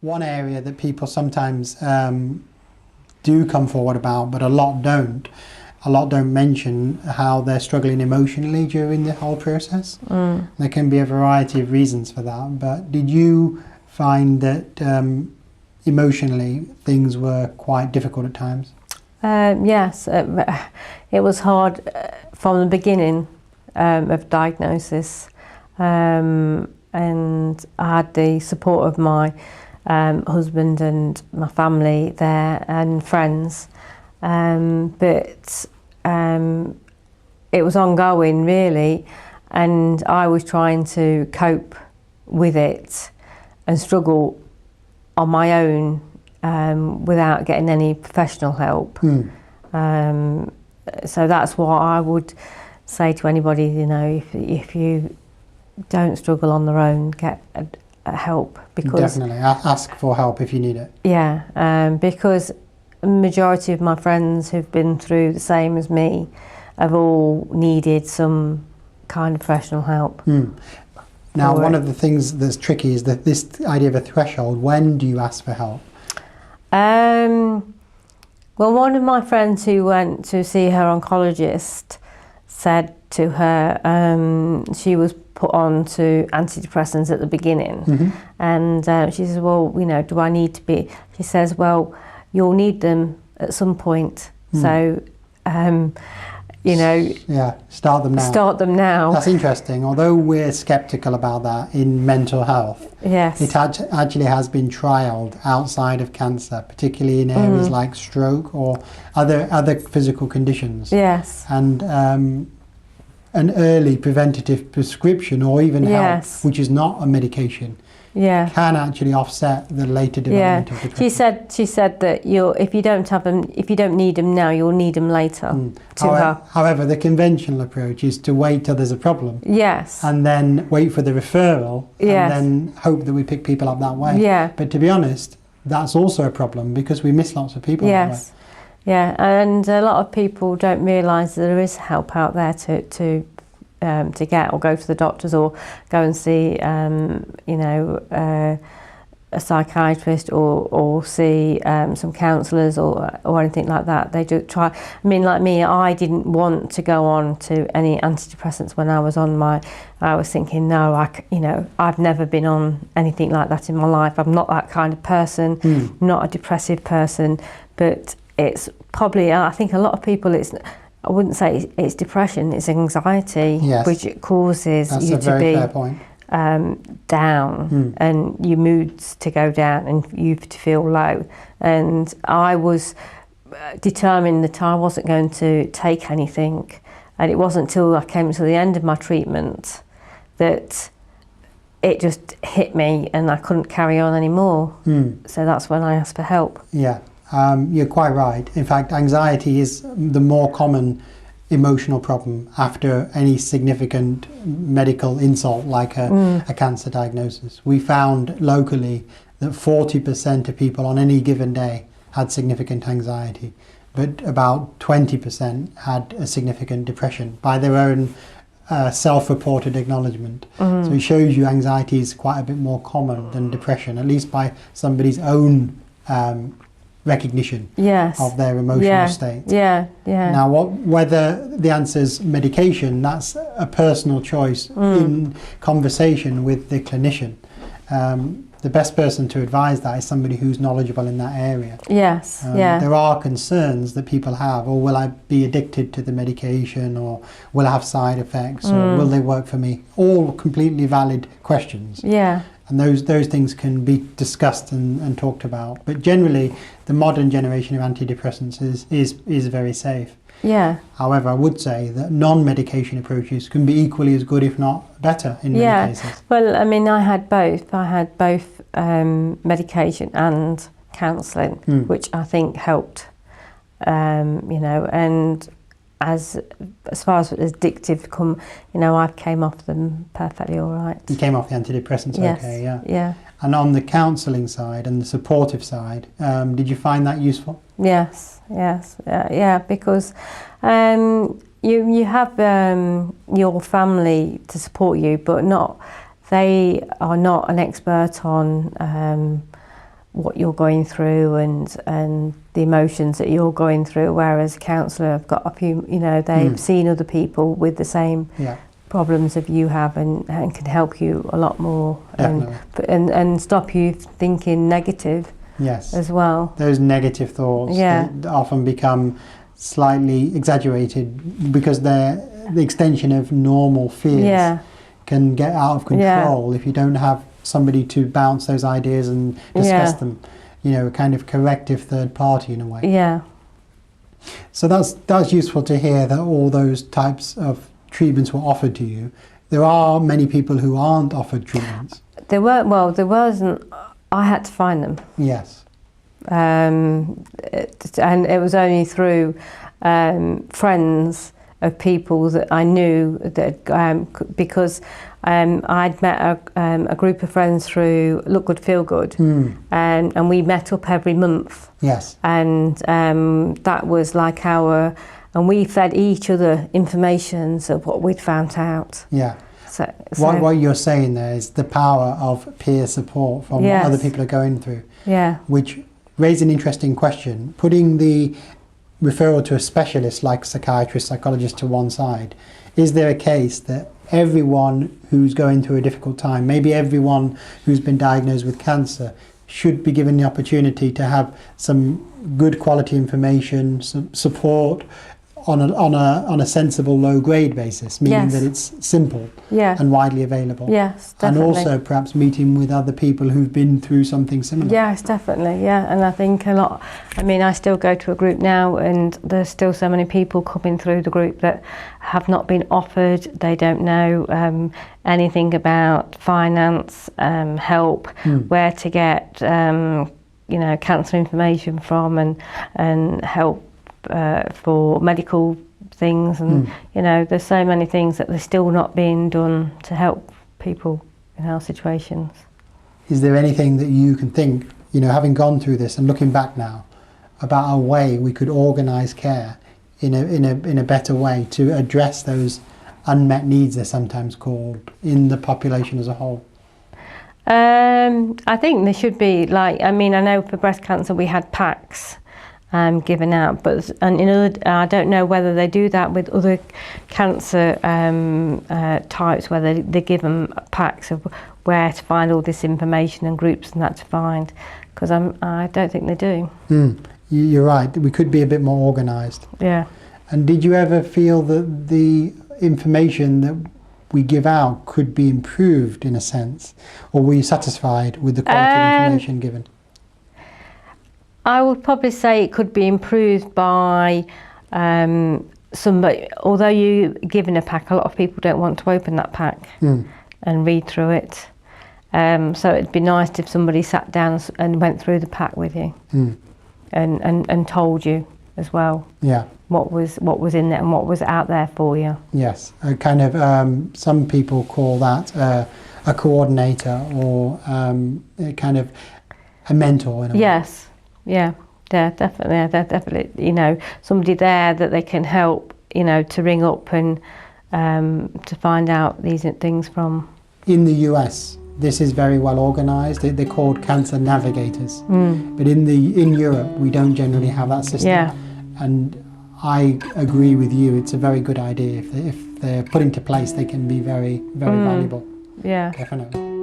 One area that people sometimes do come forward about, but a lot don't mention how they're struggling emotionally during the whole process. There can be a variety of reasons for that, but did you find that emotionally things were quite difficult at times? Yes, it was hard from the beginning of diagnosis, and I had the support of my husband and my family there and friends, but it was ongoing really, and I was trying to cope with it and struggle on my own without getting any professional help. So that's what I would say to anybody, you know, if you don't struggle on their own, get help. Because definitely ask for help if you need it. Yeah, because a majority of my friends who've been through the same as me have all needed some kind of professional help. Now, one of the things that's tricky is that this idea of a threshold. When do you ask for help? Well, one of my friends who went to see her oncologist said to her, she was put on to antidepressants at the beginning, and she says, well, you know, do I need to be? She says, well, you'll need them at some point, so you know, start them now. Start them now. That's interesting. Although we're sceptical about that in mental health, yes, it actually has been trialled outside of cancer, particularly in areas like stroke or other physical conditions. Yes, and an early preventative prescription or even help, which is not a medication, can actually offset the later development of depression. She said that if you don't need them now, you'll need them later. However, the conventional approach is to wait till there's a problem. Yes. And then wait for the referral, and then hope that we pick people up that way. Yeah. But to be honest, that's also a problem because we miss lots of people that way. Yeah, and a lot of people don't realise that there is help out there to get, or go to the doctors, or go and see, you know, a psychiatrist, or see some counsellors, or anything like that. They do try. I mean, like me, I didn't want to go on to any antidepressants when I was on my. I was thinking, no, you know, I've never been on anything like that in my life. I'm not that kind of person. Not a depressive person, but it's probably, I think a lot of people, I wouldn't say it's depression, it's anxiety, which it causes you to be fair point. Down, and your moods to go down, and you to feel low. And I was determined that I wasn't going to take anything, and it wasn't until I came to the end of my treatment that it just hit me and I couldn't carry on anymore. So that's when I asked for help. Yeah. You're quite right. In fact, anxiety is the more common emotional problem after any significant medical insult like a cancer diagnosis. We found locally that 40% of people on any given day had significant anxiety, but about 20% had a significant depression by their own self-reported acknowledgement. So it shows you anxiety is quite a bit more common than depression, at least by somebody's own recognition of their emotional state. Now, whether the answer is medication, that's a personal choice in conversation with the clinician. The best person to advise that is somebody who's knowledgeable in that area. There are concerns that people have, or will I be addicted to the medication, or will I have side effects, or will they work for me? All completely valid questions. And those things can be discussed and talked about. But generally, the modern generation of antidepressants is very safe. However, I would say that non-medication approaches can be equally as good, if not better, in many cases. Well, I mean, I had both. I had both medication and counselling, which I think helped. You know, and as far as addictive come, you know, I came off them perfectly all right. You came off the antidepressants, okay, yeah. And on the counselling side and the supportive side, did you find that useful? Yes, because you have your family to support you, but they are not an expert on what you're going through and the emotions that you're going through, whereas a counsellor have got a few, you know, they've seen other people with the same problems that you have and can help you a lot more and stop you thinking negative as well. Those negative thoughts that often become slightly exaggerated because they're the extension of normal fears can get out of control if you don't have somebody to bounce those ideas and discuss them, you know, a kind of corrective third party in a way. Yeah. So that's useful to hear that all those types of treatments were offered to you. There are many people who aren't offered treatments. There wasn't. I had to find them. Yes. And it was only through friends of people that I knew that because I'd met a group of friends through Look Good Feel Good, and we met up every month. Yes. And that was like and we fed each other information of what we'd found out. Yeah. So what you're saying there is the power of peer support from what other people are going through. Yeah. Which raised an interesting question. Putting the referral to a specialist like psychiatrist, psychologist to one side, is there a case that everyone who's going through a difficult time, maybe everyone who's been diagnosed with cancer, should be given the opportunity to have some good quality information, some support on a sensible low grade basis, meaning that it's simple and widely available? Yes, definitely. And also perhaps meeting with other people who've been through something similar. Yes, definitely, and I think a lot, I mean, I still go to a group now and there's still so many people coming through the group that have not been offered, they don't know anything about finance, help, where to get, you know, cancer information from and help for medical things, and you know, there's so many things that they're still not being done to help people in our situations. Is there anything that you can think, you know, having gone through this and looking back now, about a way we could organise care in a better way to address those unmet needs, they're sometimes called, in the population as a whole? I think there should be, like, I mean, I know for breast cancer we had packs given out, but I don't know whether they do that with other cancer types, whether they give them packs of where to find all this information and groups and that to find, because I don't think they do. You're right, we could be a bit more organised. Yeah. And did you ever feel that the information that we give out could be improved in a sense, or were you satisfied with the quality of information given? I would probably say it could be improved by somebody, although you're given a pack, a lot of people don't want to open that pack and read through it. So it'd be nice if somebody sat down and went through the pack with you and told you as well what was in there and what was out there for you. Yes, a kind of, some people call that a coordinator or a kind of a mentor in a way. Yes. Yeah, definitely. You know, somebody there that they can help, you know, to ring up and to find out these things from. In the US, this is very well organised. They're called cancer navigators. But in Europe, we don't generally have that system. Yeah. And I agree with you. It's a very good idea. If they're put into place, they can be very, very valuable. Yeah. Definitely.